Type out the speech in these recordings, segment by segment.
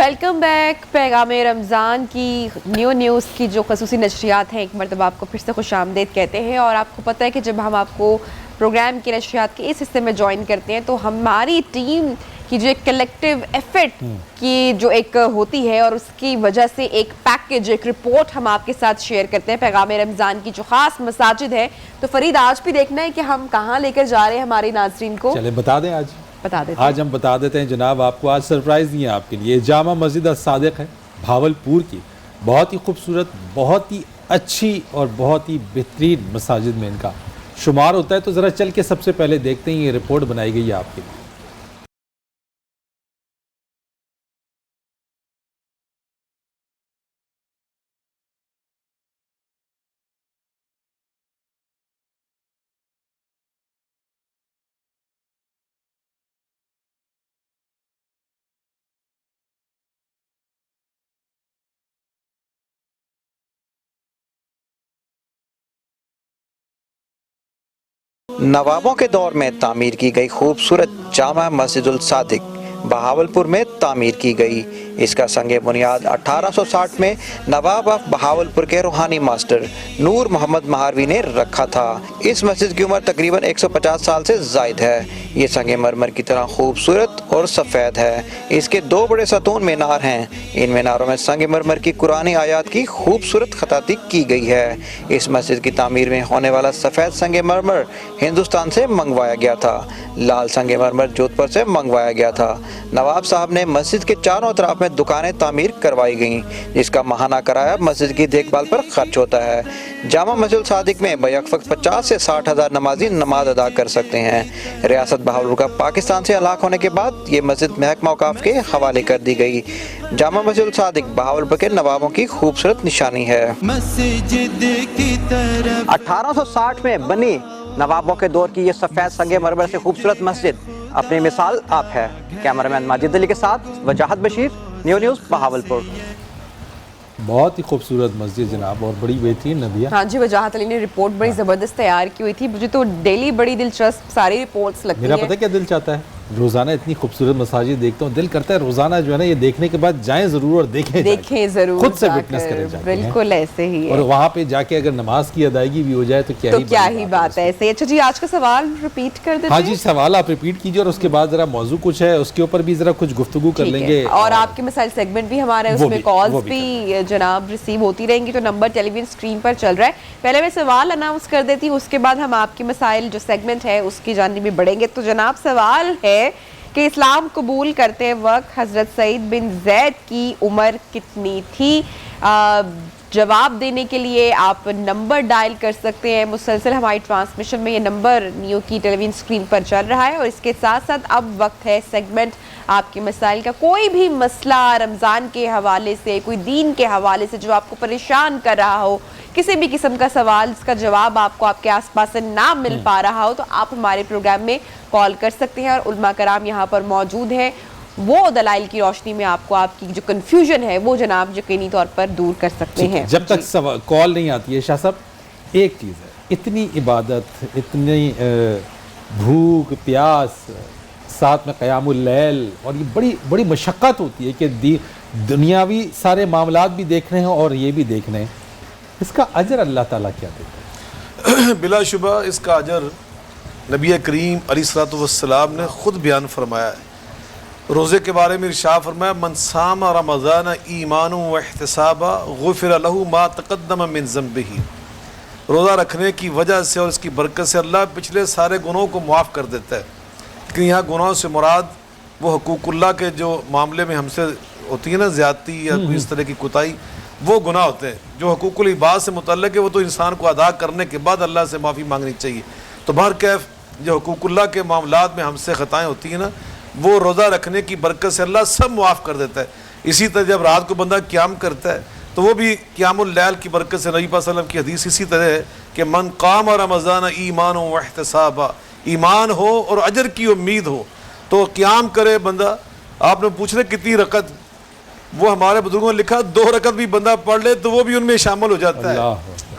Welcome back. پیغام رمضان کی news کی جو خصوصی نشریات ہیں ایک مرتبہ آپ کو پھر سے خوش آمدید کہتے ہیں. اور آپ کو پتہ ہے کہ جب ہم آپ کو پروگرام کی نشریات کے اس حصے میں جوائن کرتے ہیں تو ہماری ٹیم کی جو ایک کلیکٹیو ایفرٹ کی جو ایک ہوتی ہے اور اس کی وجہ سے ایک پیکیج ایک رپورٹ ہم آپ کے ساتھ شیئر کرتے ہیں پیغام رمضان کی جو خاص مساجد ہے. تو فرید آج بھی دیکھنا ہے کہ ہم کہاں لے کر جا رہے ہیں ہمارے ناظرین کو. چلے بتا دیں آج ہم بتا دیتے ہیں جناب. آپ کو آج سرپرائز نہیں ہے آپ کے لیے. جامع مسجد الصادق ہے بھاولپور کی. بہت ہی خوبصورت, بہت ہی اچھی اور بہت ہی بہترین مساجد میں ان کا شمار ہوتا ہے. تو ذرا چل کے سب سے پہلے دیکھتے ہیں یہ رپورٹ بنائی گئی ہے آپ کے لیے. نوابوں کے دور میں تعمیر کی گئی خوبصورت جامع مسجد الصادق بہاولپور میں تعمیر کی گئی. اس کا سنگ بنیاد 1860 میں نواب آف بہاولپور کے روحانی ماسٹر نور محمد مہاروی نے رکھا تھا. اس مسجد کی عمر تقریباً 150 سال سے زائد ہے. یہ سنگ مرمر کی طرح خوبصورت اور سفید ہے. اس کے 2 بڑے ستون مینار ہیں. ان میناروں میں سنگ مرمر کی قرآنی آیات کی خوبصورت خطاطی کی گئی ہے. اس مسجد کی تعمیر میں ہونے والا سفید سنگ مرمر ہندوستان سے منگوایا گیا تھا. لال سنگ مرمر جودھ پور سے منگوایا گیا تھا. نواب صاحب نے مسجد کے چاروں اطراف میں دکانیں تعمیر کروائی گئیں جس کا ماہانہ کرایہ مسجد کی دیکھ بھال پر خرچ ہوتا ہے. جامع مسجد صادق میں بیک وقت 50 سے 60 ہزار نمازی نماز ادا کر سکتے ہیں. ریاست بہاولپور کا پاکستان سے الگ ہونے کے بعد یہ مسجد محکمہ اوقاف کے حوالے کر دی گئی. جامع مسجد صادق بہاولپور کے نوابوں کی خوبصورت نشانی ہے. 1860 میں بنی نوابوں کے دور کی یہ سفید سنگ مرمر سے خوبصورت مسجد اپنی مثال آپ ہے. کیمرامین ماجد علی کے ساتھ وجاہت بشیر, نیوز بہاولپور. بہت ہی خوبصورت مسجد جناب اور بڑی بہترین نبیہ. ہاں جی, وجاہت علی نے رپورٹ بڑی زبردست تیار کی ہوئی تھی. مجھے تو ڈیلی بڑی دلچسپ ساری رپورٹس لگتی ہیں. میرا پتہ کیا دل چاہتا ہے, روزانہ اتنی خوبصورت مساجد دیکھتا ہوں, دل کرتا ہے روزانہ جو ہے نا یہ دیکھنے کے بعد جائیں ضرور اور دیکھیں ضرور, خود سے وٹنس کریں جا کے. بالکل ایسے ہی ہے. اور وہاں پہ جا کے اگر نماز کی ادائیگی بھی ہو جائے تو کیا ہی بات ہے. ایسے اچھا جی, آج کا سوال ریپیٹ کر دیتے ہیں. ہاں جی, سوال آپ ریپیٹ کیجیے اور اس کے بعد ذرا موضوع کچھ ہے اس کے اوپر بھی ذرا کچھ گفتگو کر لیں گے. اور آپ کے مسائل سیگمنٹ بھی ہمارا ہے, اس میں کالز بھی جناب ریسیو ہوتی رہیں گی. تو نمبر ٹیلی ویژن اسکرین پر چل رہا ہے. پہلے میں سوال اناؤنس کر دیتی ہوں, اس کے بعد ہم آپ کے مسائل جو سیگمنٹ ہے اس کی جانب بھی بڑھیں گے. تو جناب سوال ہے کہ اسلام قبول کرتے وقت حضرت سعید بن زید کی عمر کتنی تھی؟ جواب دینے کے لیے آپ نمبر ڈائل کر سکتے ہیں. مسلسل ہماری ٹرانسمیشن میں یہ نمبر نیو کی ٹیلی ویژن اسکرین پر چل رہا ہے. اور اس کے ساتھ ساتھ اب وقت ہے سیگمنٹ آپ کے مسائل کا. کوئی بھی مسئلہ رمضان کے حوالے سے, کوئی دین کے حوالے سے جو آپ کو پریشان کر رہا ہو, کسی بھی قسم کا سوال جس کا جواب آپ کو آپ کے آس پاس سے نہ مل پا رہا ہو, تو آپ ہمارے پروگرام میں کال کر سکتے ہیں. اور علماء کرام یہاں پر موجود ہیں, وہ دلائل کی روشنی میں آپ کو آپ کی جو کنفیوژن ہے وہ جناب یقینی طور پر دور کر سکتے ہیں. جب تک کال نہیں آتی ہے شاہ صاحب, ایک چیز ہے, اتنی عبادت, اتنی بھوک پیاس, ساتھ میں قیام اللیل, اور یہ بڑی مشقت ہوتی ہے کہ دنیاوی سارے معاملات بھی دیکھنے ہیں اور یہ بھی دیکھنے ہیں. اس کا اجر اللہ تعالیٰ کیا دیتا ہے؟ بلا شبہ اس کا اجر نبی کریم علیہ الصلوۃ والسلام نے خود بیان فرمایا ہے. روزے کے بارے میں ارشاد فرمایا, من صام رمضان ایمانا واحتسابا غفر له ما تقدم من ذنبہ. روزہ رکھنے کی وجہ سے اور اس کی برکت سے اللہ پچھلے سارے گناہوں کو معاف کر دیتا ہے. لیکن یہاں گناہوں سے مراد وہ حقوق اللہ کے جو معاملے میں ہم سے ہوتی ہے نا زیادتی یا کوئی اس طرح کی کوتاہی, وہ گناہ ہوتے ہیں. جو حقوق العباد سے متعلق ہے وہ تو انسان کو ادا کرنے کے بعد اللہ سے معافی مانگنی چاہیے. تو بہرکیف جو حقوق اللہ کے معاملات میں ہم سے خطائیں ہوتی ہیں نا, وہ روزہ رکھنے کی برکت سے اللہ سب معاف کر دیتا ہے. اسی طرح جب رات کو بندہ قیام کرتا ہے تو وہ بھی قیام اللیل کی برکت سے, نبی صلی اللہ علیہ وسلم کی حدیث اسی طرح ہے کہ من قام رمضان ایمانا واحتسابا, ایمان ہو اور اجر کی امید ہو تو قیام کرے بندہ. آپ نے پوچھ رہے کتنی رکعت, وہ ہمارے بزرگوں نے لکھا 2 رکعت بھی بندہ پڑھ لے تو وہ بھی ان میں شامل ہو جاتا ہے.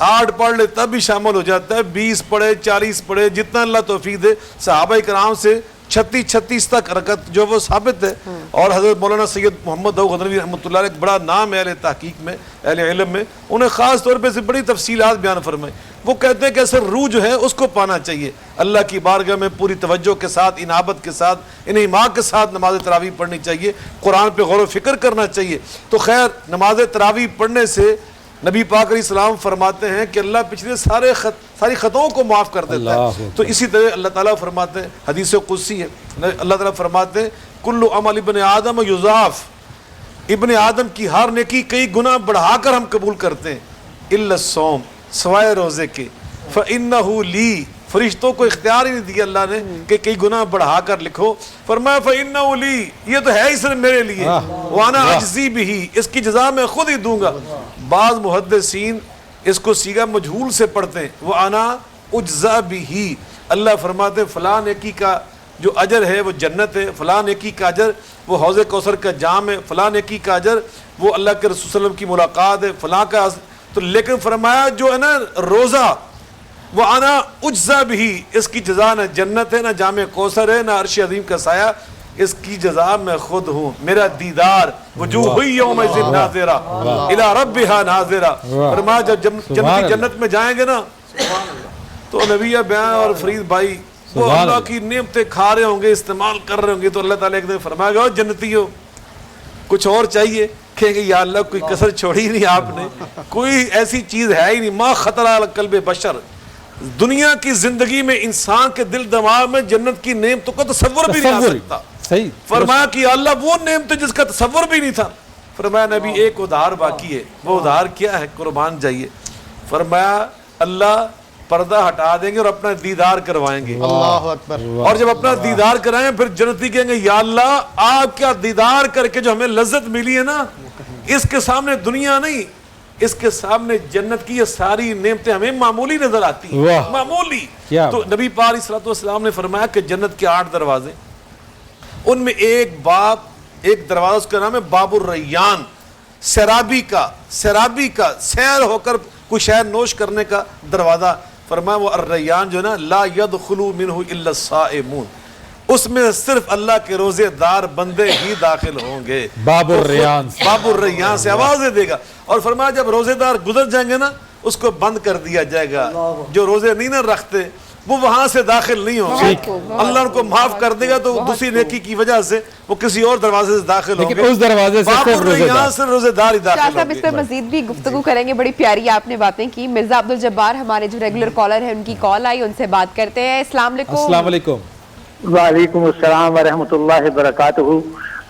8 پڑھ لے تب بھی شامل ہو جاتا ہے. 20 پڑھے, 40 پڑھے, جتنا اللہ توفیق دے. صحابہ کرام سے 36 تک رکعت جو وہ ثابت ہے. اور حضرت مولانا سید محمد داؤد غزنوی رحمۃ اللہ علیہ ایک بڑا نام ہے اہل تحقیق میں, اہل علم میں, انہیں خاص طور پہ سے بڑی تفصیلات بیان فرمائی. وہ کہتے ہیں کہ ایسے روح جو ہے اس کو پانا چاہیے, اللہ کی بارگاہ میں پوری توجہ کے ساتھ, انابت کے ساتھ, انہماک کے ساتھ نماز تراویح پڑھنی چاہیے, قرآن پہ غور و فکر کرنا چاہیے. تو خیر نماز تراویح پڑھنے سے نبی پاک علیہ السلام فرماتے ہیں کہ اللہ پچھلے ساری خطاؤں کو معاف کر دیتا ہے. تو اسی طرح اللہ تعالیٰ فرماتے ہیں, حدیث قدسی ہے, اللہ تعالیٰ فرماتے ہیں کل عمل ابن آدم یضاف, ابن آدم کی ہر نیکی کئی گنا بڑھا کر ہم قبول کرتے ہیں, الا الصوم, سوائے روزے کے, فإنہ لی, فرشتوں کو اختیار ہی نہیں دیا اللہ نے کہ کئی گناہ بڑھا کر لکھو. فرمایا فإنہ لی, یہ تو ہے ہی صرف میرے لیے, وانا اجزی بہ, اس کی جزا میں خود ہی دوں گا. بعض محدثین اس کو صیغہ مجہول سے پڑھتے ہیں, وانا اجزا بہ, اللہ فرماتے ہیں فلاں نیکی کا جو اجر ہے وہ جنت ہے, فلاں نیکی کا اجر وہ حوض کوثر کا جام ہے, فلاں نیکی کا اجر وہ اللہ کے رسول صلی اللہ علیہ وسلم کی ملاقات ہے, فلاں کا. تو لیکن فرمایا جو ہے نا روزہ, وہ انا اجزا بھی, اس کی جزا نہ جنت ہے, نہ جامع کوثر ہے, نہ عرش عظیم کا سایہ, اس کی جزا میں خود ہوں. میرا دیدار وجوہ یومئذ ناظرہ الی ربہا ناظرہ. فرمایا جب جنتی جنت میں جائیں گے نا تو نبی بیان اور فرید بھائی وہ اللہ کی نعمتیں کھا رہے ہوں گے, استعمال کر رہے ہوں گے, تو اللہ تعالیٰ ایک دن فرمائے گا جنتی ہو کچھ اور چاہیے, کہیں گے یا اللہ کوئی کسر چھوڑی نہیں آپ نے, کوئی ایسی چیز ہے ہی نہیں, ما خطر علی قلب بشر, دنیا کی زندگی میں انسان کے دل دماغ میں جنت کی نعمتوں کا تصور بھی نہیں آ سکتا. فرمایا کہ اللہ وہ نعمت جس کا تصور بھی نہیں تھا. فرمایا نبی ایک ادھار باقی ہے, وہ ادھار کیا ہے, قربان جائیے. فرمایا اللہ پردہ ہٹا دیں گے اور اپنا دیدار کروائیں گے. اللہ اکبر. اور جب اپنا دیدار کرائیں پھر جنتی کہیں گے یا اللہ آپ کا دیدار کر کے جو ہمیں لذت ملی ہے نا, اس کے سامنے دنیا نہیں, اس کے سامنے جنت کی یہ ساری نعمتیں ہمیں معمولی نظر آتی ہیں, معمولی. تو نبی پاک علیہ السلام نے فرمایا کہ جنت کے 8 دروازے, ان میں ایک دروازہ اس کا نام ہے باب الریان, سیرابی کا سیر ہو کر کوئی شہر نوش کرنے کا دروازہ. فرمایا وہ الریان جو ہے نا لا يدخل منہ الا الصائمون, اس میں صرف اللہ کے روزے دار بندے ہی داخل ہوں گے. باب الریان سے آوازیں دے گا. اور فرمایا جب روزے دار گزر جائیں گے نا اس کو بند کر دیا جائے گا, جو روزے نہیں نہ رکھتے وہ وہاں سے داخل نہیں ہوں گے, اللہ ان کو معاف کر دے گا, تو دوسری نیکی کی وجہ سے وہ کسی اور دروازے سے داخل ہوں گے, اس دروازے سے روزے دار ہی داخل ہوں گے. اس پہ مزید بھی گفتگو کریں گے, بڑی پیاری آپ نے باتیں کی. مرزا عبدالجبار ہمارے جو ریگولر کالر ہیں, ان کی کال آئی, ان سے بات کرتے ہیں. السلام علیکم. السلام علیکم. وعلیکم السلام ورحمۃ اللہ وبرکاتہ.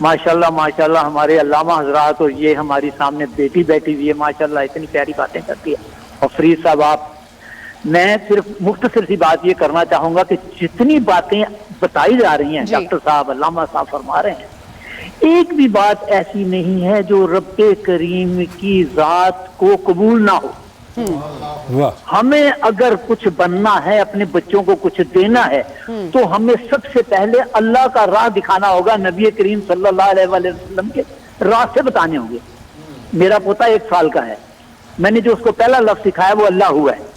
ماشاءاللہ ہمارے علامہ حضرات, اور یہ ہماری سامنے بیٹی بیٹھی ہوئی ہے, ماشاءاللہ اتنی پیاری باتیں کرتی ہے. اور فرید صاحب آپ, میں صرف مختصر سی بات یہ کرنا چاہوں گا کہ جتنی باتیں بتائی جا رہی ہیں ڈاکٹر صاحب, علامہ صاحب فرما رہے ہیں, ایک بھی بات ایسی نہیں ہے جو رب کریم کی ذات کو قبول نہ ہو. ہمیں اگر کچھ بننا ہے, اپنے بچوں کو کچھ دینا ہے, تو ہمیں سب سے پہلے اللہ کا راہ دکھانا ہوگا, نبی کریم صلی اللہ علیہ وسلم کے راستے بتانے ہوں گے. میرا پوتا 1 سال کا ہے, میں نے جو اس کو پہلا لفظ سکھایا وہ اللہ ہوا ہے.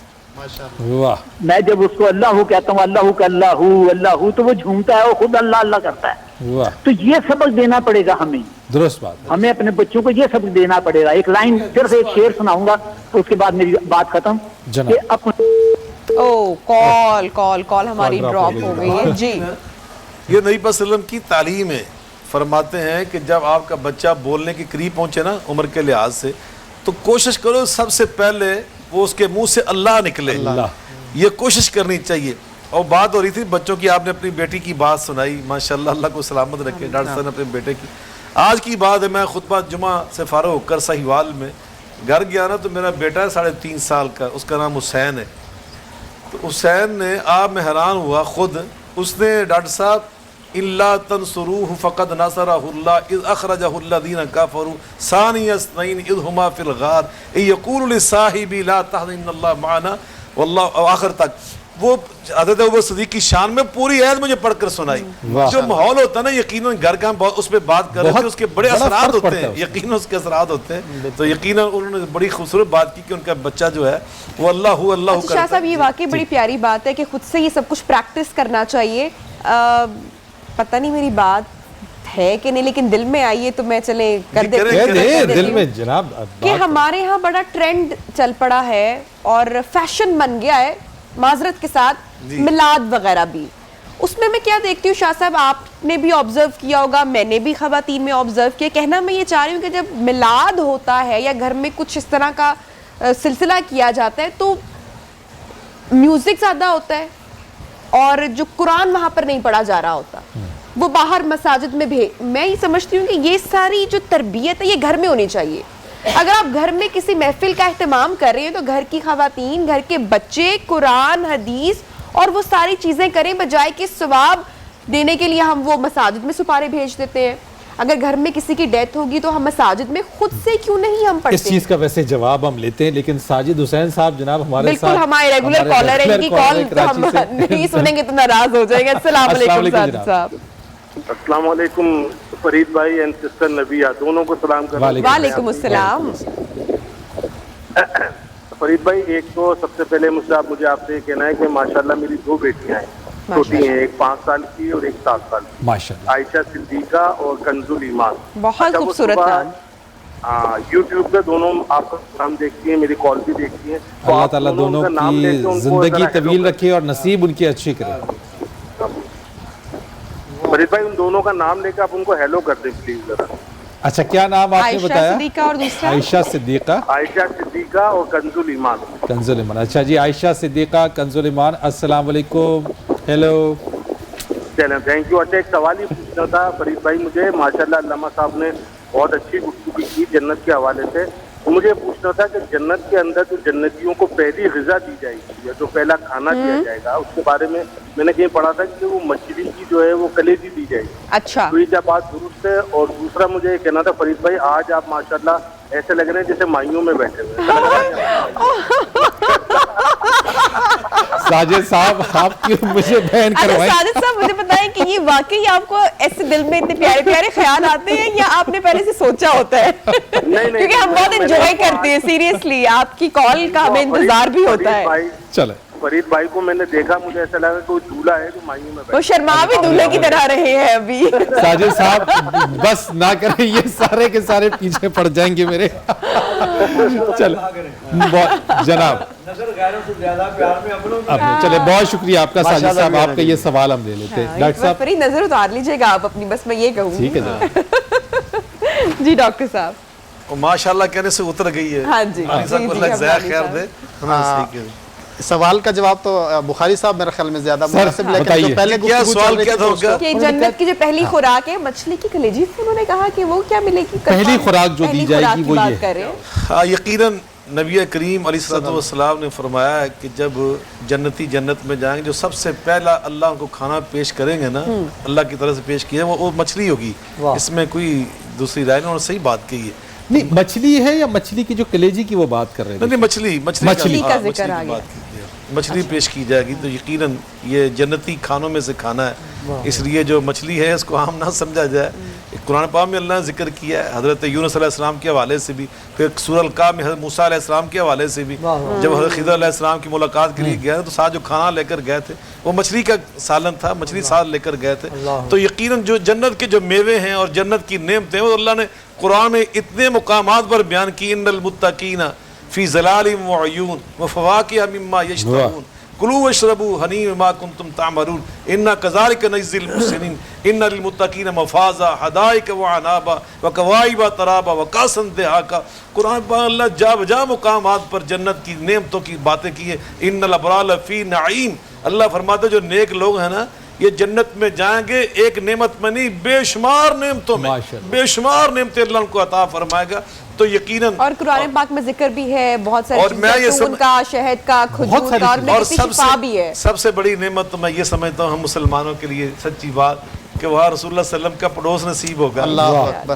میں جب اس کو اللہ کہتا ہوں, اللہ تو وہ جھومتا ہے, وہ خود اللہ اللہ کرتا ہے. تو یہ سبق دینا پڑے گا ہمیں, درست بات, ہمیں اپنے بچوں کو یہ سبق دینا پڑے گا. ایک لائن صرف ایک شعر سناؤں گا, اس کے بعد میری بات ختم. کال ہماری ڈراپ ہو گئی ہے. جی, یہ نبی صلی اللہ علیہ وسلم کی تعلیم ہے. فرماتے ہیں کہ جب آپ کا بچہ بولنے کے قریب پہنچے نا عمر کے لحاظ سے, تو کوشش کرو سب سے پہلے وہ اس کے منہ سے اللہ نکلے, یہ کوشش کرنی چاہیے. اور بات ہو رہی تھی بچوں کی, آپ نے اپنی بیٹی کی بات سنائی, ماشاءاللہ اللہ کو سلامت رکھے. ڈاکٹر صاحب نے اپنے بیٹے کی, آج کی بات ہے, میں خطبہ جمعہ سے فارغ ہو کر سہیوال میں گھر گیا نا, تو میرا بیٹا ہے 3.5 سال کا, اس کا نام حسین ہے. تو حسین نے, آپ میں حیران ہوا خود, اس نے ڈاکٹر صاحب إِلَّا تَنْصُرُوهُ فَقَدْ نَصَرَهُ اللَّهُ إِذْ أَخْرَجَهُ الَّذِينَ كَفَرُوا ثَانِيَ اثْنَيْنِ إِذْ هُمَا فِي الْغَارِ إِذْ يَقُولُ لِصَاحِبِهِ لَا تَحْزَنْ إِنَّ اللَّهَ مَعَنَا وَاللَّهُ, آخر تک وہ حضرت ابوبکر صدیق کی شان میں پوری آیت مجھے پڑھ کر سنائی. جو ماحول ہوتا ہے نا, یقیناً گھر کا ہم اس پہ بات کر رہے تھے, اس کے بڑے اثرات ہوتے ہیں, یقیناً اس کے اثرات ہوتے ہیں. تو یقیناً انہوں نے بڑی خوبصورت بات کی کہ ان کا بچہ جو ہے وہ اللہ کرتا ہے. شاہ صاحب یہ واقعی بڑی پیاری بات ہے کہ خود سے یہ سب کچھ پریکٹس کرنا چاہیے. پتہ نہیں میری بات ہے کہ نہیں لیکن دل میں آئی ہے تو میں چلے کر دیتی ہوں دل میں جناب کہ ہمارے ہاں بڑا ٹرینڈ چل پڑا ہے اور فیشن بن گیا ہے معذرت کے ساتھ میلاد وغیرہ بھی. اس میں کیا دیکھتی ہوں شاہ صاحب, آپ نے بھی آبزرو کیا ہوگا, میں نے بھی خواتین میں آبزرو کیا, کہنا میں یہ چاہ رہی ہوں کہ جب میلاد ہوتا ہے یا گھر میں کچھ اس طرح کا سلسلہ کیا جاتا ہے تو میوزک زیادہ ہوتا ہے اور جو قرآن وہاں پر نہیں پڑھا جا رہا ہوتا, وہ باہر مساجد میں میں یہ سمجھتی ہوں کہ یہ ساری جو تربیت ہے یہ گھر میں ہونی چاہیے. اگر آپ گھر میں کسی محفل کا اہتمام کر رہے ہیں تو گھر کی خواتین, گھر کے بچے قرآن حدیث اور وہ ساری چیزیں کریں, بجائے کہ ثواب دینے کے لیے ہم وہ مساجد میں سپارے بھیج دیتے ہیں. اگر گھر میں کسی کی ڈیتھ ہوگی تو ہم مساجد میں خود سے کیوں نہیں ہم پڑھتے. اس چیز کا ویسے جواب ہم لیتے ہیں, لیکن ساجد حسین صاحب جناب ہمارے ساتھ بالکل ہمارے ریگولر کالر ہیں, ان کی کال ہم نہیں سنیں گے تو ناراض ہو جائیں گے. السلام علیکم ساجد صاحب. السلام علیکم فرید بھائی اینڈ سسٹر نبیہ, دونوں کو سلام کرتا ہوں. وعلیکم السلام. فرید بھائی, ایک تو سب سے پہلے مجھے آپ سے یہ کہنا ہے کہ ماشاءاللہ میری 2 بیٹیاں ہیں, چھوٹی ہیں, ایک 5 سال کی اور ایک 7 سال کی, ماشاءاللہ, عائشہ صدیقہ اور کنزل ایمان. بہت خوبصورت نام. ہاں, یوٹیوب پہ دونوں آپ کا پروگرام دیکھتی ہیں, میری کال بھی دیکھتی ہیں. اللہ تعالیٰ دونوں کی زندگی طویل رکھے اور نصیب ان کی اچھی کرے. فرید بھائی, ان دونوں کا نام لے کے آپ ان کو ہیلو کر دیں پلیز ذرا. اچھا, کیا نام آپ نے بتایا؟ عائشہ صدیقہ اور دوسرا عائشہ صدیقہ. عائشہ صدیقہ اور کنزل ایمان. کنزل ایمان, اچھا جی, عائشہ صدیقہ, کنزل ایمان, السلام علیکم. ہیلو. چلیں, تھینک یو. اچھا, ایک سوال ہی پوچھنا تھا فرید بھائی مجھے. ماشاءاللہ علامہ صاحب نے بہت اچھی گفتگو کی جنت کے حوالے سے. مجھے پوچھنا تھا کہ جنت کے اندر جو جنتیوں کو پہلی غذا دی جائے گی یا جو پہلا کھانا دیا جائے گا, اس کے بارے میں نے کہیں پڑھا تھا کہ وہ مچھلی کی جو ہے وہ کلیجی دی جائے گی. اچھا, تو یہ کیا بات درست ہے؟ اور دوسرا مجھے یہ کہنا تھا فرید بھائی, آج آپ ماشاءاللہ ایسے لگ رہے ہیں جیسے مائیوں میں بیٹھے ہوئے. ساجد صاحب, آپ کی مجھے بہن کروائیں. ساجد صاحب مجھے بتائیں کہ یہ واقعی آپ کو ایسے دل میں اتنے پیارے پیارے خیال آتے ہیں یا آپ نے پہلے سے سوچا ہوتا ہے؟ کیونکہ ہم بہت انجوائے کرتے ہیں سیریسلی, آپ کی کال کا ہمیں انتظار بھی ہوتا ہے. چلے, فرید بھائی کو میں نے دیکھا, مجھے ایسا لگا کہ وہ دولہا ہے جو مائیوں میں بیٹھا. وہ شرما بھی دولہے کی طرح رہے ہیں ابھی. ساجد صاحب بس نہ کریں, یہ سارے کے سارے پیچھے پڑ جائیں گے میرے. چلو جناب, چلے, بہت شکریہ آپ کا ساجد صاحب. آپ کا یہ سوال ہم لے لیتے ہیں. ڈاکٹر صاحب فرید نظر اتار لیجئے گا آپ اپنی, بس میں یہ کہوں. ٹھیک ہے جناب. جی ڈاکٹر صاحب. ماشاءاللہ کہنے سے اتر گئی ہے. ہاں جی, اللہ جزائے خیر دے. سوال کا جواب تو بخاری صاحب میرے خیال میں زیادہ مناسب, لیکن جو پہلے کیا سوال کیا تھا کہ جنت کی جو پہلی خوراک ہے مچھلی کی کلیجی, انہوں نے کہا کہ وہ کیا ملے گی, پہلی خوراک جو دی جائے گی وہ یہ ہے. ہاں, یقیناً نبی کریم علیہ الصلوۃ والسلام نے فرمایا ہے کہ جب جنتی جنت میں جائیں گے جو سب سے پہلا اللہ کو کھانا پیش کریں گے نا, اللہ کی طرف سے پیش کیا وہ مچھلی ہوگی. اس میں کوئی دوسری رائے نہیں, انہوں نے صحیح بات کہی ہے. نہیں, مچھلی ہے یا مچھلی کی جو کلیجی کی وہ بات کر رہے ہیں؟ نہیں, مچھلی کا ذکر آ گیا. مچھلی پیش کی جائے گی تو یقیناً یہ جنتی کھانوں میں سے کھانا ہے. اس لیے جو مچھلی ہے اس کو عام نہ سمجھا جائے. قرآن پاک میں اللہ نے ذکر کیا ہے حضرت یونس علیہ السلام کے حوالے سے بھی, پھر سورہ الکہف میں حضرت موسیٰ علیہ السلام کے حوالے سے بھی. جب حضرت خضر علیہ السلام کی ملاقات کے لیے گئے تو ساتھ جو کھانا لے کر گئے تھے وہ مچھلی کا سالن تھا, مچھلی ساتھ لے کر گئے تھے. تو یقیناً جو جنت کے جو میوے ہیں اور جنت کی نعمتیں وہ اللہ نے قرآن میں اتنے مقامات پر بیان کی. ان المتقین فی ظلال وعیون وفواکہ مما یشتہون کلوا واشربوا ہنیئا بما کنتم تعملون انا کذالک نجزی المحسنین ان للمتقین مفازا حدائق وعنابا وکواعب ترابا وکاسا دہاقا. قرآن پاک اللہ جا بجا مقامات پر جنت کی نعمتوں کی باتیں کی ہے. ان الابرار لفی نعیم, اللہ فرماتے جو نیک لوگ ہیں نا یہ جنت میں جائیں گے ایک نعمت میں نہیں بے شمار نعمتوں میں, بے شمار نعمتیں اللہ ان کو عطا فرمائے گا. تو یقیناً اور قرآن پاک میں ذکر بھی ہے بہت ساری زیتون کا, شہد کا, کھجور کا, اور شفا بھی ہے. سب سے بڑی نعمت تو میں یہ سمجھتا ہوں ہم مسلمانوں کے لیے سچی بات کہ وہاں رسول اللہ صلی اللہ علیہ وسلم کا پڑوس نصیب ہوگا,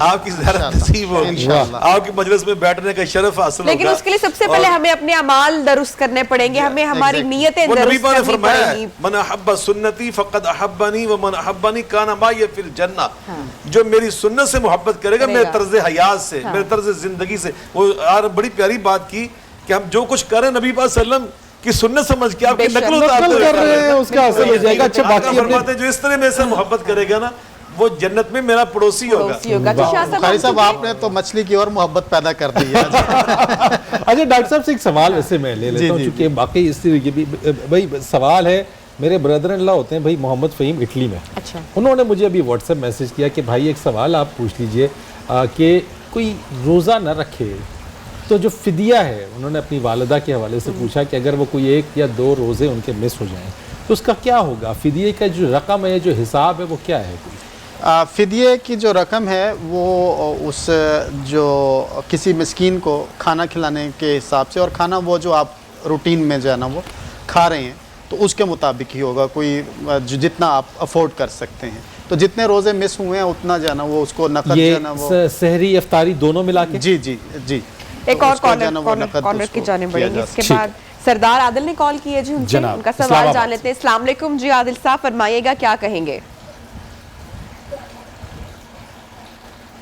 آپ کی زیارت نصیب ہوگی, آپ کی مجلس میں بیٹھنے کا شرف حاصل ہوگا. لیکن اس کے لیے سب سے پہلے ہمیں اپنے اعمال درست کرنے پڑیں گے, ہمیں ہماری نیتیں درست کرنی پڑیں گی. من احب سنتی فقد احبنی ومن احبنی کان معی فی الجنہ. جو میری سنت سے محبت کرے گا میرے طرز حیات سے, میرے طرز زندگی سے. وہ بڑی پیاری بات کی کہ ہم جو کچھ کریں نبی پاک صلی اللہ علیہ وسلم کہ سنت سمجھ کے آپ کی نقل نقل کر رہے ہیں اس کا حاصل ہو جائے گا. اچھا باقی فرماتے ہیں جو اس طرح میرے سے محبت کرے گا نا وہ جنت میں میرا پڑوسی ہوگا. بخاری صاحب آپ نے تو مچھلی کی اور محبت پیدا کر دی ہے. اچھا ڈاکٹر صاحب سے ایک سوال ویسے میں لے لیتا ہوں چونکہ باقی اس طریقے بھی بھائی سوال ہے. میرے بردر ان لا ہوتے ہیں بھائی محمد فہیم اٹلی میں. اچھا انہوں نے مجھے ابھی واٹس ایپ میسج کیا کہ بھائی ایک سوال آپ پوچھ لیجئے کہ کوئی روزہ نہ رکھے تو جو فدیہ ہے, انہوں نے اپنی والدہ کے حوالے سے پوچھا کہ اگر وہ کوئی 1 یا 2 روزے ان کے مس ہو جائیں تو اس کا کیا ہوگا؟ فدیے کا جو رقم ہے, جو حساب ہے, وہ کیا ہے؟ فدیے کی جو رقم ہے وہ اس جو کسی مسکین کو کھانا کھلانے کے حساب سے, اور کھانا وہ جو آپ روٹین میں جو ہے نا وہ کھا رہے ہیں تو اس کے مطابق ہی ہوگا, کوئی جتنا آپ افورڈ کر سکتے ہیں. تو جتنے روزے مس ہوئے ہیں اتنا جو ہے نا وہ اس کو نقد جو ہے نا وہ سحری افطاری دونوں ملا کے. جی جی جی. ایک اور کارنر کی جانب بڑھیں گے. اس کے بعد سردار عادل نے کال کی ہے جی, ان کا سوال جان لیتے ہیں. السلام علیکم جی عادل صاحب, فرمائیے گا کیا کہیں گے؟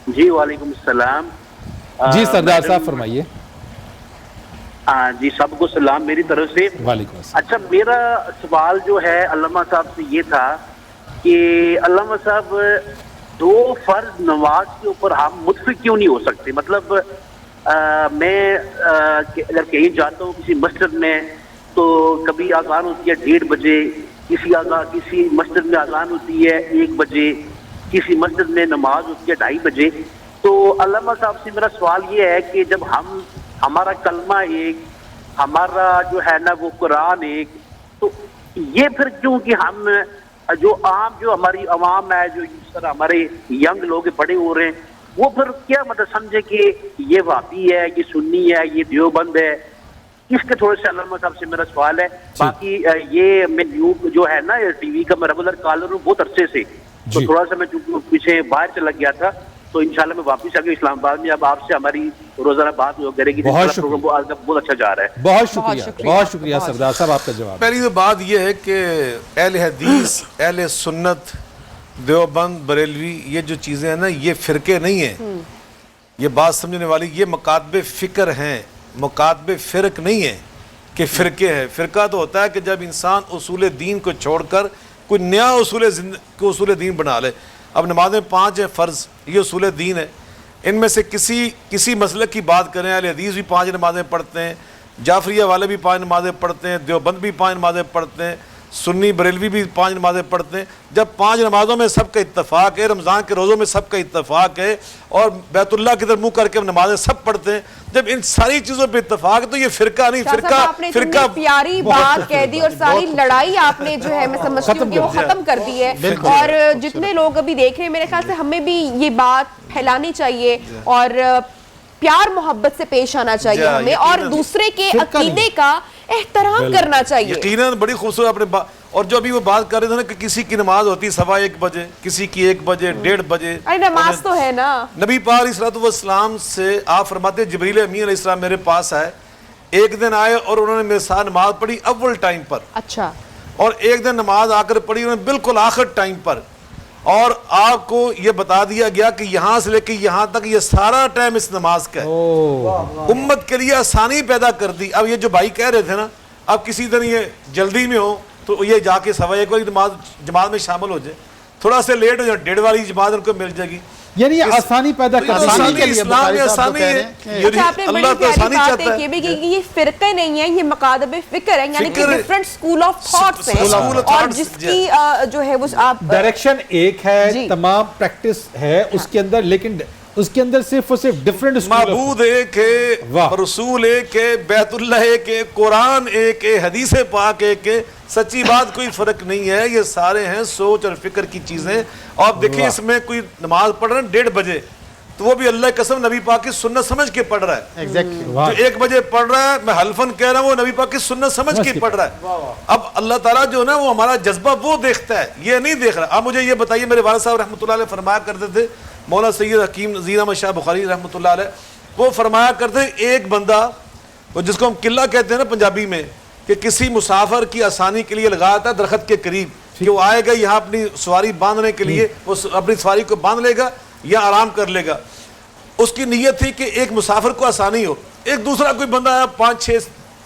جی وعلیکم السلام. جی سردار صاحب فرمائیے. جی سب کو سلام میری طرف سے. وعلیکم السلام. اچھا میرا سوال جو ہے علامہ صاحب سے یہ تھا کہ علامہ صاحب 2 فرض نماز کے اوپر ہم متفق کیوں نہیں ہو سکتے؟ مطلب میں اگر کہیں جاتا ہوں کسی مسجد میں تو کبھی اذان ہوتی ہے 1:30 بجے, کسی مسجد میں اذان ہوتی ہے 1 بجے, کسی مسجد میں نماز ہوتی ہے 2:30 بجے. تو علامہ صاحب سے میرا سوال یہ ہے کہ جب ہمارا کلمہ ایک, ہمارا جو ہے نا وہ قرآن ایک, تو یہ پھر کیوں کہ ہم جو عام جو ہماری عوام ہے, جو اس طرح ہمارے ینگ لوگ بڑے ہو رہے ہیں, وہ پھر کیا مطلب سمجھے کہ یہ وہابی ہے, یہ سنی ہے, یہ دیوبند ہے؟ اس کے تھوڑے سے علامہ صاحب سے میرا سوال ہے. باقی یہ میں نیو جو ہے نا ٹی وی کا میں ریگولر کالر ہوں بہت عرصے سے, تو تھوڑا سا میں پیچھے باہر چلا گیا تھا, تو انشاءاللہ میں واپس آ گیا اسلام آباد میں. اب آپ سے ہماری روزانہ بات کرے گی. بہت اچھا جا رہا ہے. بہت شکریہ, بہت شکریہ سردار صاحب آپ کا جواب. پہلی تو بات یہ ہے کہ اہل حدیث, اہل سنت, دیوبند, بریلوی, یہ جو چیزیں ہیں نا یہ فرقے نہیں ہیں. یہ بات سمجھنے والی, یہ مکاتب فکر ہیں, مکاتب فرق نہیں ہیں کہ فرقے ہیں. فرقہ تو ہوتا ہے کہ جب انسان اصول دین کو چھوڑ کر کوئی نیا اصول دین بنا لے. اب نمازیں 5 ہیں فرض, یہ اصول دین ہے. ان میں سے کسی مسلک کی بات کریں, اہل حدیث بھی 5 نمازیں پڑھتے ہیں, جعفریہ والے بھی 5 نمازیں پڑھتے ہیں, دیوبند بھی 5 نمازیں پڑھتے ہیں, سنی بریلوی بھی 5 نمازیں پڑھتے ہیں. جب 5 نمازوں میں سب کا اتفاق ہے, رمضان کے روزوں میں سب کا اتفاق ہے, اور بیت اللہ کی طرف منہ کر کے نمازیں سب پڑھتے ہیں, جب ان ساری چیزوں پہ اتفاق ہے تو یہ فرقہ نہیں. فرقہ پیاری بات کہہ دی, اور ساری لڑائی آپ نے جو ہے میں سمجھتی ہوں کہ وہ ختم کر دی ہے. اور جتنے لوگ ابھی دیکھ رہے ہیں, میرے خیال سے ہمیں بھی یہ بات پھیلانی چاہیے اور پیار محبت سے پیش آنا چاہیے ہمیں, اور دوسرے کے عقیدے کا احترام کرنا چاہیے. یقیناً بڑی خوبصورت اپنے اور جو ابھی وہ بات کر رہے تھے نا کہ کسی کی نماز ہوتی 1:15 بجے, کسی کی 1 بجے, 1:30 بجے. ارے نماز تو ہے نا. نبی پاک علیہ الصلوۃ والسلام سے آپ فرماتے ہیں جبریل امین علیہ السلام میرے پاس آئے, ایک دن آئے اور انہوں نے میرے ساتھ نماز پڑھی اول ٹائم پر. اچھا. اور ایک دن نماز آ کر پڑھی انہوں نے بالکل آخر ٹائم پر, اور آپ کو یہ بتا دیا گیا کہ یہاں سے لے کے یہاں تک یہ سارا ٹائم اس نماز کا ہے. امت کے لیے آسانی پیدا کر دی. اب یہ جو بھائی کہہ رہے تھے نا, اب کسی دن یہ جلدی میں ہو تو یہ جا کے 1:15 والی جماعت میں شامل ہو جائے, تھوڑا سے لیٹ ہو جائے 1:30 والی جماعت ان کو مل جائے گی. یعنی یہ آسانی پیدا کرنے کے لیے اسلام میں آسانی ہے. اللہ تو آسانی چاہتا ہے. یہ فرقے نہیں ہیں, یہ مقادب فکر ہیں, یعنی کہ ڈیفرنٹ اسکول آف تھاٹس ہیں, اور جس کی جو ہے وہ آپ ڈائریکشن ایک ہے, تمام پریکٹس ہے اس کے اندر, لیکن اس کے اندر صرف اور صرف ڈیفرنٹ معبود ایک ہے, رسول ایک ہے, بیت اللہ ایک ہے, قرآن ایک ہے, حدیث پاک ایک ہے. سچی بات کوئی فرق نہیں ہے, یہ سارے ہیں سوچ اور فکر کی چیزیں. اور دیکھیں اس میں کوئی نماز پڑھ رہا ہے 1:30 بجے, تو وہ بھی اللہ قسم نبی پاک کی سنت سمجھ کے پڑھ رہا ہے. جو 1 بجے پڑھ رہا ہے, میں حلفاً کہہ رہا ہوں, وہ نبی پاک کی سنت سمجھ کے پڑھ رہا ہے. اب اللہ تعالیٰ جو ہے نا وہ ہمارا جذبہ وہ دیکھتا ہے, یہ نہیں دیکھ رہا. اب مجھے یہ بتائیے, میرے والد صاحب رحمۃ اللہ علیہ فرمایا کرتے تھے, مولانا سید حکیم نذیر احمد شاہ بخاری رحمۃ اللہ علیہ, وہ فرمایا کرتے ہیں ایک بندہ, وہ جس کو ہم قلعہ کہتے ہیں نا پنجابی میں, کہ کسی مسافر کی آسانی کے لیے لگایا تھا درخت کے قریب کہ وہ آئے گا یہاں اپنی سواری باندھنے کے لیے, وہ اپنی سواری کو باندھ لے گا یا آرام کر لے گا. اس کی نیت تھی کہ ایک مسافر کو آسانی ہو. ایک دوسرا کوئی بندہ آیا 5-6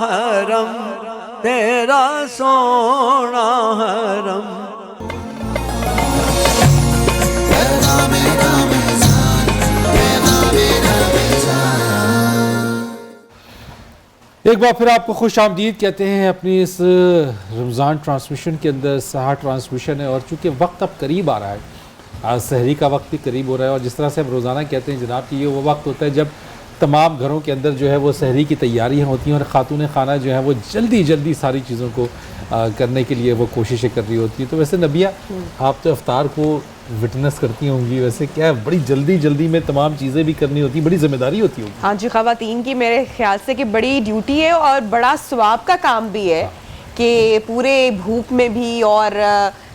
حرم تیرا سونا حرم. ایک بار پھر آپ کو خوش آمدید کہتے ہیں اپنی اس رمضان ٹرانسمیشن کے اندر. سحر ٹرانسمیشن ہے اور چونکہ وقت اب قریب آ رہا ہے, آج سحری کا وقت بھی قریب ہو رہا ہے, اور جس طرح سے ہم روزانہ کہتے ہیں جناب کہ یہ وہ وقت ہوتا ہے جب تمام گھروں کے اندر جو ہے وہ سحری کی تیاریاں ہوتی ہیں اور خاتون خانہ جو ہیں وہ جلدی جلدی ساری چیزوں کو کرنے کے لیے وہ کوششیں کر رہی ہوتی ہیں. تو ویسے نبیہ آپ تو افطار کو وٹنس کرتی ہوں گی, ویسے کیا بڑی جلدی میں تمام چیزیں بھی کرنی ہوتی ہیں, بڑی ذمہ داری ہوتی ہوگی. ہاں جی, خواتین کی میرے خیال سے کہ بڑی ڈیوٹی ہے اور بڑا ثواب کا کام بھی ہے کہ پورے بھوک میں بھی اور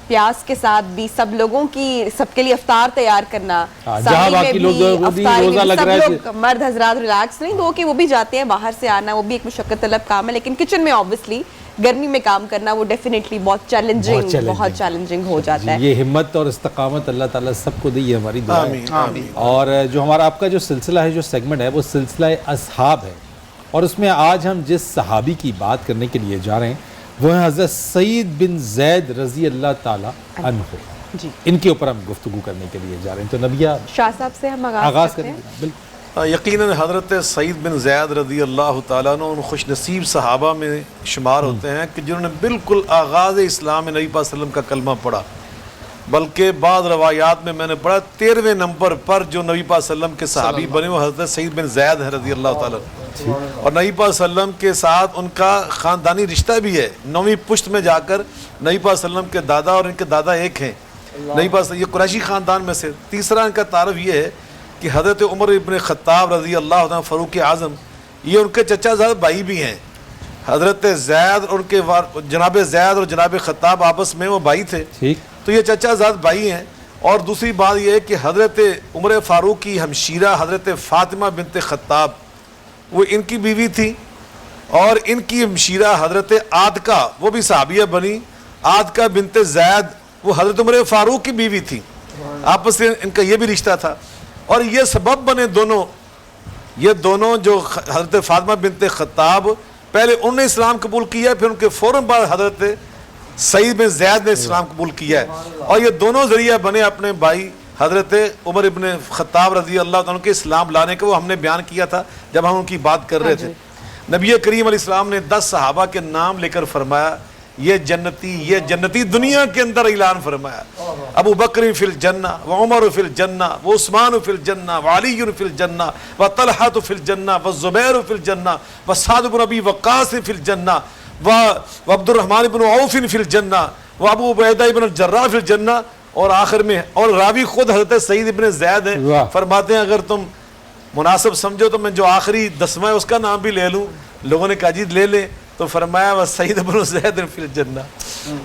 پیاس کے ساتھ بھی سب لوگوں کی, سب کے لیے افطار تیار کرنا, جہاں باقی لوگ روزہ لگ رہا ہے, مرد حضرات ریلیکس نہیں دو کہ وہ بھی جاتے ہیں باہر سے آنا, وہ بھی ایک مشقت طلب کام ہے, لیکن کچن میں آبویسلی گرمی میں کام کرنا وہ ڈیفینیٹلی بہت چیلنجنگ ہو جاتا ہے. یہ ہمت اور استقامت اللہ تعالیٰ سب کو دے, یہ ہماری دعا ہے. اور جو ہمارا آپ کا جو سلسلہ ہے, جو سیگمنٹ ہے, وہ سلسلہ اصحاب ہے, اور اس میں آج ہم جس صحابی کی بات کرنے کے لیے جا رہے ہیں وہ ہیں حضرت سعید بن زید رضی اللہ تعالیٰ عنہ. جی, ان کے اوپر ہم گفتگو کرنے کے لیے جا رہے ہیں. تو نبیہ شاہ صاحب سے ہم آغاز کرتے ہیں. یقیناً حضرت سعید بن زید رضی اللہ تعالیٰ عنہ ان خوش نصیب صحابہ میں شمار ہوتے ہیں کہ جنہوں نے بالکل آغاز اسلام میں نبی پاک صلی اللہ علیہ وسلم کا کلمہ پڑھا, بلکہ بعض روایات میں نے پڑھا 13ویں نمبر پر جو نبی پاک صلی اللہ علیہ وسلم کے صحابی بنے وہ حضرت سعید بن زید ہے رضی اللہ تعالیٰ عنہ. اور نبی پاک صلی اللہ علیہ وسلم کے ساتھ ان کا خاندانی رشتہ بھی ہے, 9ویں پشت میں جا کر نبی پاک صلی اللہ علیہ وسلم کے دادا اور ان کے دادا ایک ہیں. نبی پاک یہ قریشی خاندان میں سے. تیسرا ان کا تعارف یہ ہے کہ حضرت عمر ابن خطاب رضی اللہ عنہ فاروق اعظم یہ ان کے چچا زاد بھائی بھی ہیں. حضرت زید اور ان کے جناب زید اور جناب خطاب آپس میں وہ بھائی تھے, تو یہ چچا زاد بھائی ہیں. اور دوسری بات یہ ہے کہ حضرت عمر فاروق کی ہمشیرہ حضرت فاطمہ بنت خطاب وہ ان کی بیوی تھی, اور ان کی ہمشیرہ حضرت عاتکہ وہ بھی صحابیہ بنی. عاتکہ بنت زید وہ حضرت عمر فاروق کی بیوی تھی, آپس میں ان کا یہ بھی رشتہ تھا. اور یہ سبب بنے یہ دونوں جو حضرت فاطمہ بنت خطاب پہلے انہوں نے اسلام قبول کیا ہے, پھر ان کے فوراً بعد حضرت سعید بن زید نے اسلام قبول کیا ہے, اور یہ دونوں ذریعہ بنے اپنے بھائی حضرت عمر ابن خطاب رضی اللہ عنہ کے اسلام لانے کے. وہ ہم نے بیان کیا تھا جب ہم ان کی بات کر رہے تھے. نبی کریم علیہ السلام نے 10 صحابہ کے نام لے کر فرمایا یہ جنتی دنیا کے اندر اعلان فرمایا. ابو بکر فی الجنہ و عمر فی الجنہ و عثمان فی الجنہ و علی فی الجنہ و طلحہ فی الجنہ و زبیر فی الجنہ و سعد بن ابی وقاص فی الجنہ و عبد الرحمن بن عوف فی الجنہ و ابو عبیدہ بن الجراح فی الجنہ. اور آخر میں اور راوی خود حضرت سعید ابن زید ہیں, فرماتے ہیں اگر تم مناسب سمجھو تو میں جو آخری 10واں ہے اس کا نام بھی لے لوں. لوگوں نے کہا جی لے لیں, تو فرمایا وہ سعید بن زید فی الجنہ,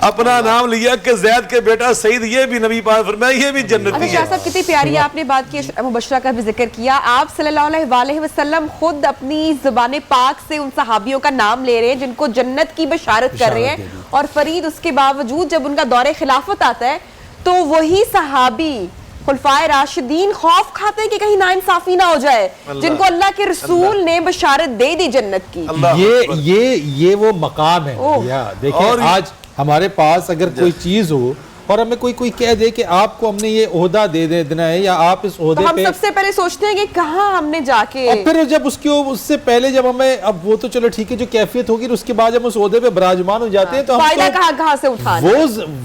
اپنا نام لیا کہ زید کے بیٹا سعید یہ بھی نبی پاک فرمایا یہ بھی جنتی ہے. شاہ صاحب کتنی پیاری آپ نے بات کی, مبشرہ کا بھی ذکر کیا. آپ صلی اللہ علیہ وسلم خود اپنی زبان پاک سے ان صحابیوں کا نام لے رہے ہیں جن کو جنت کی بشارت کر رہے ہیں, اور فرید اس کے باوجود جب ان کا دور خلافت آتا ہے تو وہی صحابی خلفائے راشدین خوف کھاتے ہیں کہ کہیں ناانصافی نہ ہو جائے, جن کو اللہ کے رسول نے بشارت دے دی جنت کی. یہ وہ مقام ہے. دیکھیں آج ہمارے پاس اگر کوئی چیز ہو اور ہمیں کوئی کہہ دے کہ آپ کو ہم نے یہ عہدہ دے دینا ہے یا آپ اس عہدے پہ, ہم سب سے پہلے سوچتے ہیں کہ کہاں ہم نے جا کے, اور پھر جب اس سے پہلے جب ہمیں اب وہ تو چلو ٹھیک ہے جو کیفیت ہوگی, اس کے بعد جب اس عہدے پہ براجمان ہو جاتے ہیں تو فائدہ کہاں سے اٹھانا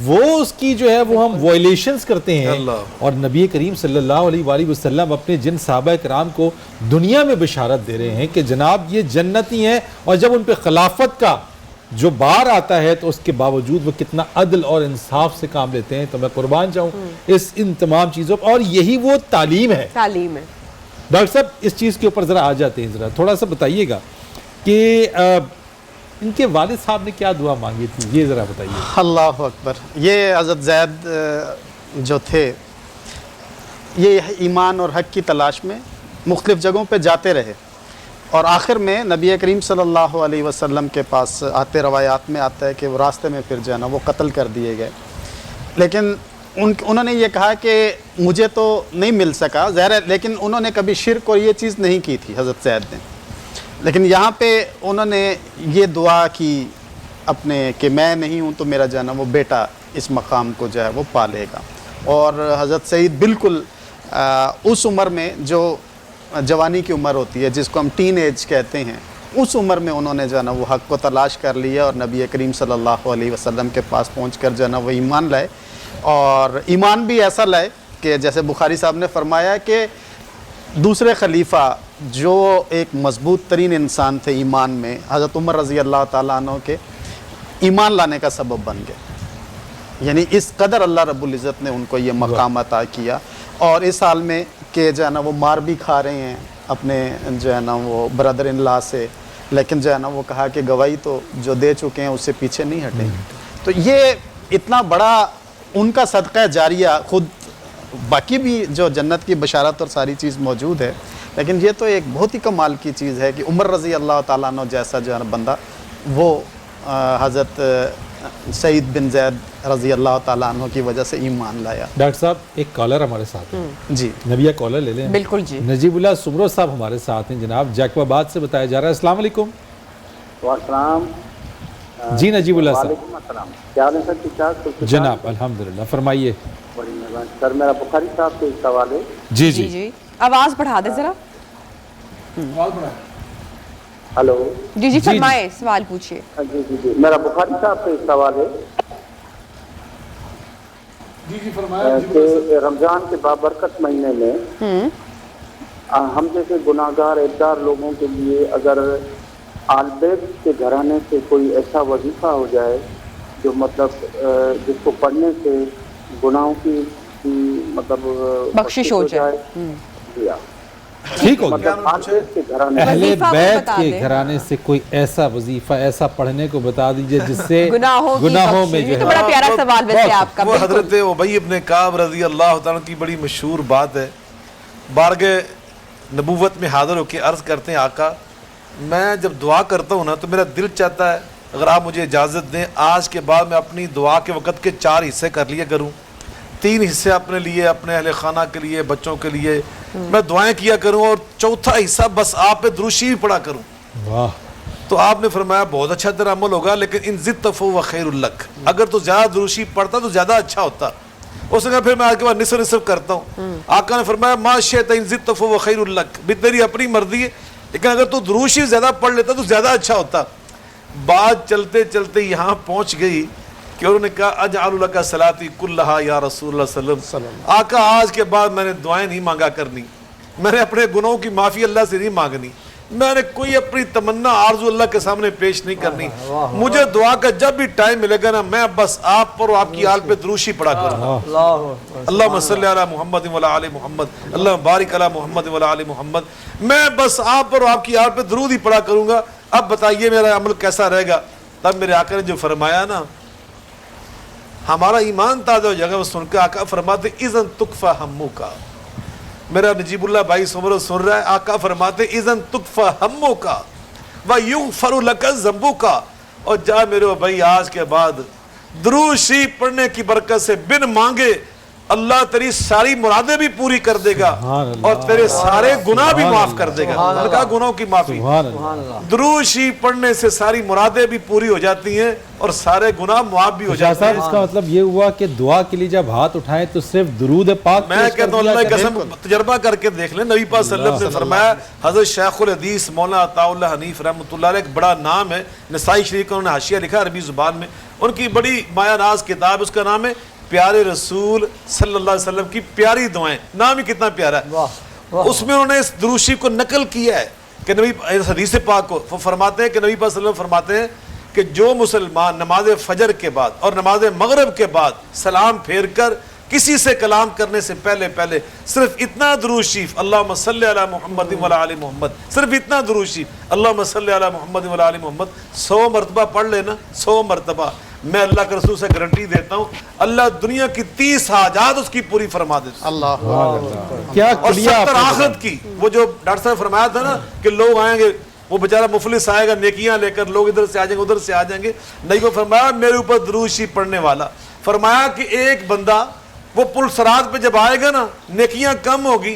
وہ اس کی جو ہے وہ ہم وائلیشنز کرتے ہیں. اور نبی کریم صلی اللہ علیہ وآلہ وسلم اپنے جن صحابہ کرام کو دنیا میں بشارت دے رہے ہیں کہ جناب یہ جنتی ہیں, اور جب ان پہ خلافت کا جو بار آتا ہے تو اس کے باوجود وہ کتنا عدل اور انصاف سے کام لیتے ہیں. تو میں قربان جاؤں ان تمام چیزوں پر, اور یہی وہ تعلیم ہے. ڈاکٹر صاحب اس چیز کے اوپر ذرا آ جاتے ہیں, ذرا تھوڑا سا بتائیے گا کہ ان کے والد صاحب نے کیا دعا مانگی تھی, یہ ذرا بتائیے. اللہ اکبر. یہ حضرت زید جو تھے یہ ایمان اور حق کی تلاش میں مختلف جگہوں پہ جاتے رہے, اور آخر میں نبی کریم صلی اللہ علیہ وسلم کے پاس آتے روایات میں آتا ہے کہ وہ راستے میں پھر جو ہے نا وہ قتل کر دیے گئے. لیکن انہوں نے یہ کہا کہ مجھے تو نہیں مل سکا ظاہر ہے, لیکن انہوں نے کبھی شرک اور یہ چیز نہیں کی تھی حضرت زید نے. لیکن یہاں پہ انہوں نے یہ دعا کی اپنے کہ میں نہیں ہوں تو میرا جو ہے نا وہ بیٹا اس مقام کو جو ہے وہ پالے گا. اور حضرت سعید بالکل اس عمر میں جو جوانی کی عمر ہوتی ہے جس کو ہم ٹین ایج کہتے ہیں, اس عمر میں انہوں نے جو ہے نا وہ حق کو تلاش کر لیا اور نبی کریم صلی اللہ علیہ وسلم کے پاس پہنچ کر جو ہے نا وہ ایمان لائے. اور ایمان بھی ایسا لائے کہ جیسے بخاری صاحب نے فرمایا کہ دوسرے خلیفہ جو ایک مضبوط ترین انسان تھے ایمان میں, حضرت عمر رضی اللہ تعالیٰ عنہ کے ایمان لانے کا سبب بن گئے. یعنی اس قدر اللہ رب العزت نے ان کو یہ مقام عطا کیا. اور اس حال میں کہ جو ہے نا وہ مار بھی کھا رہے ہیں اپنے جو ہے نا وہ برادر ان لا سے, لیکن جو ہے نا وہ کہا کہ گواہی تو جو دے چکے ہیں اس سے پیچھے نہیں ہٹیں. تو یہ اتنا بڑا ان کا صدقہ جاریہ, خود باقی بھی جو جنت کی بشارت اور ساری چیز موجود ہے, لیکن یہ تو ایک بہت ہی کمال کی چیز ہے کہ عمر رضی اللہ تعالیٰ عنہ جیسا جو ہے نا بندہ وہ حضرت سعید بن زید رضی اللہ تعالیٰ عنہ کی وجہ سے ایمان لایا. ڈاکٹر صاحب ایک کالر ہمارے ساتھ ہیں, جی نبیہ کالر لے لیں. بالکل جی. نجیب اللہ سمرو صاحب ہمارے ساتھ ہیں جناب, جیکب آباد سے بتایا جا رہا ہے. السلام علیکم. السلام. جی نجیب اللہ صاحب. وعلیکم السلام. کیا حال ہے سر, ٹھیک ٹھاک جناب الحمدللہ, فرمائیے. بڑی مہربانی سر. میرا بخاری صاحب سے ایک سوال ہے. جی جی جی آواز بڑھا دیں ذرا. ہلو. جی جی فرمائے, سوال پوچھیے. جی جی جی میرا بخاری صاحب سے ایک سوال ہے کہ رمضان کے بابرکت مہینے میں ہم جیسے گناہ گار عیبدار لوگوں کے لیے اگر آل بیت کے گھرانے سے کوئی ایسا وظیفہ ہو جائے جو مطلب جس کو پڑھنے سے گناہوں کی مطلب بخشش ہو جائے, جی ٹھیک ہو گیا. مطلب آل بیت کے گھرانے اہل بیت کے گھرانے سے کوئی ایسا وظیفہ ایسا پڑھنے کو بتا دیجئے جس سے گناہوں میں جو ہے. بڑا پیارا سوال ویسے آپ کا. وہ حضرت ابی ابن کعب رضی اللہ تعالیٰ کی بڑی مشہور بات ہے, بارگاہ نبوت میں حاضر ہو کے عرض کرتے ہیں آقا میں جب دعا کرتا ہوں نا تو میرا دل چاہتا ہے اگر آپ مجھے اجازت دیں آج کے بعد میں اپنی دعا کے وقت کے 4 حصے کر لیا کروں, 3 حصے اپنے لیے, اپنے اہل خانہ کے لیے, بچوں کے لیے میں دعائیں کیا کروں, اور 4تھا حصہ بس آپ پہ درود شریف پڑھا کروں. واہ. تو آپ نے فرمایا بہت اچھا تیرا عمل ہوگا, لیکن ان زدت فہو خیر لک, اگر تو زیادہ درود شریف پڑھتا تو زیادہ اچھا ہوتا. اس نے کہا پھر میں آج کے بعد نصف کرتا ہوں. آقا نے فرمایا ما شئت ان زدت فہو خیر لک, بھی تیری اپنی مرضی ہے, لیکن اگر تو درود شریف زیادہ پڑھ لیتا تو زیادہ اچھا ہوتا. بات چلتے چلتے یہاں پہنچ گئی کہ انہوں نے کہا اجعل لک صلاتی کلھا یا رسول اللہ صلی اللہ علیہ وسلم. آقا آج کے بعد میں نے دعائیں نہیں مانگا کرنی, میں نے اپنے گناہوں کی معافی اللہ سے نہیں مانگنی, میں نے کوئی اپنی تمنا آرزو اللہ کے سامنے پیش نہیں کرنی. مجھے دعا کا جب بھی ٹائم ملے گا نا میں بس آپ پر اور آپ کی آل پہ درود شریف پڑھا کروں گا. اللہم صلی علی محمد و علی محمد اللہم بارک علی محمد و علی محمد. میں بس آپ پر اور آپ کی آل پہ درود ہی پڑھا کروں گا. اب بتائیے میرا عمل کیسا رہے گا. تب میرے آقا نے جو فرمایا نا ہمارا ایمان تازہ ہو جائے گا. وہ سن کے آقا فرماتے اذن تکفا ہموں کا. میرا نجیب اللہ بھائی سمرو سن رہا ہے, آقا فرماتے اذن تکفا ہموں کا ویغفر لک ذنبک. اور جا میرے بھائی آج کے بعد درود شریف پڑھنے کی برکت سے بن مانگے اللہ تیری ساری مرادیں بھی پوری کر دے گا اور تیرے سارے گناہ بھی معاف کر دے گا. میں نے کہا گناہوں کی معافی. درود شریف پڑھنے سے ساری مرادیں بھی پوری ہو جاتی ہیں اور سارے گناہ معاف بھی ہو جاتے ہیں. اس کا مطلب یہ ہوا کہ دعا کے لیے جب ہاتھ اٹھائیں تو صرف درود پاک. میں کہتا ہوں اللہ کی قسم تجربہ کر کے دیکھ لیں. نبی پاک صلی اللہ علیہ وسلم نے فرمایا, حضرت شیخ الحدیث مولانا عطاء اللہ حنیف رحمۃ اللہ علیہ, ایک بڑا نام ہے, نسائی شریف کا انہوں نے حاشیہ لکھا عربی زبان میں, ان کی بڑی مایا ناز کتاب, اس کا نام ہے پیارے رسول صلی اللہ علیہ وسلم کی پیاری دعائیں. نام ہی کتنا پیارا ہے. اس میں انہوں نے اس درود شریف کو نقل کیا ہے کہ نبی حدیث پاک کو فرماتے ہیں کہ نبی پاک صلی اللہ علیہ وسلم فرماتے ہیں کہ جو مسلمان نماز فجر کے بعد اور نماز مغرب کے بعد سلام پھیر کر کسی سے کلام کرنے سے پہلے صرف اتنا درود شریف اللہم صلی علی محمد و علی محمد, صرف اتنا درود شریف اللہم صلی علی محمد و علی محمد 100 مرتبہ پڑھ لینا, 100 مرتبہ, میں اللہ کے رسول سے گارنٹی دیتا ہوں اللہ دنیا کی 30 حاجات اس کی پوری فرما دیتا. اللہ کیا اور 70 آخرت کی. وہ جو ڈاکٹر صاحب فرمایا تھا نا کہ لوگ آئیں گے, وہ بیچارہ مفلس آئے گا نیکیاں لے کر, لوگ ادھر سے آ جائیں گے ادھر سے آ جائیں گے. نہیں, وہ فرمایا میرے اوپر درود شریف پڑھنے والا, فرمایا کہ ایک بندہ وہ پل صراط پہ جب آئے گا نا نیکیاں کم ہوگی,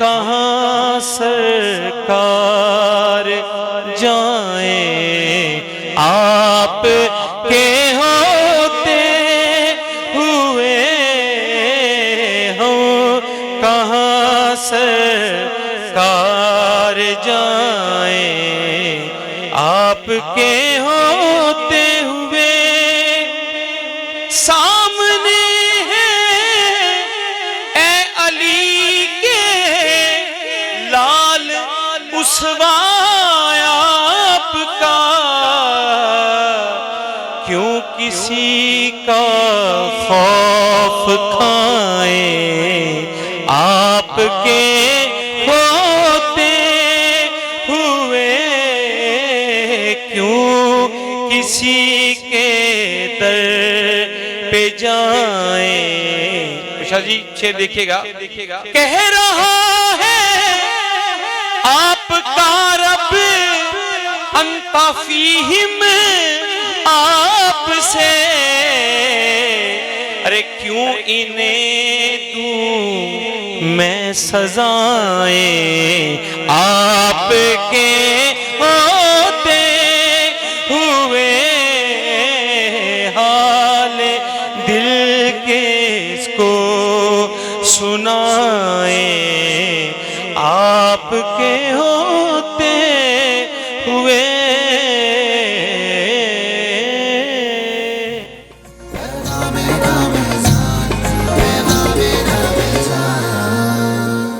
کہاں سرکار جائیں آپ کے ہوتے ہوئے، ہم کہاں سرکار جائیں آپ کے ہوتے ہوئے، سامنے ہے اے علی کے لال اسوا آپ کا، کیوں کسی کا خوف کھائیں آپ کے ہوتے ہوئے، کیوں کسی کے در پہ جائیں۔ شاہ جی شعر دیکھیے گا، کہہ رہا ہے آپ کا رب انت فیہم آپ سے، ارے کیوں انہیں دوں میں سزائیں آپ کے ہوتے ہوئے، حال دل کے اس کو سنائیں آپ کے ہوتے ہوئے۔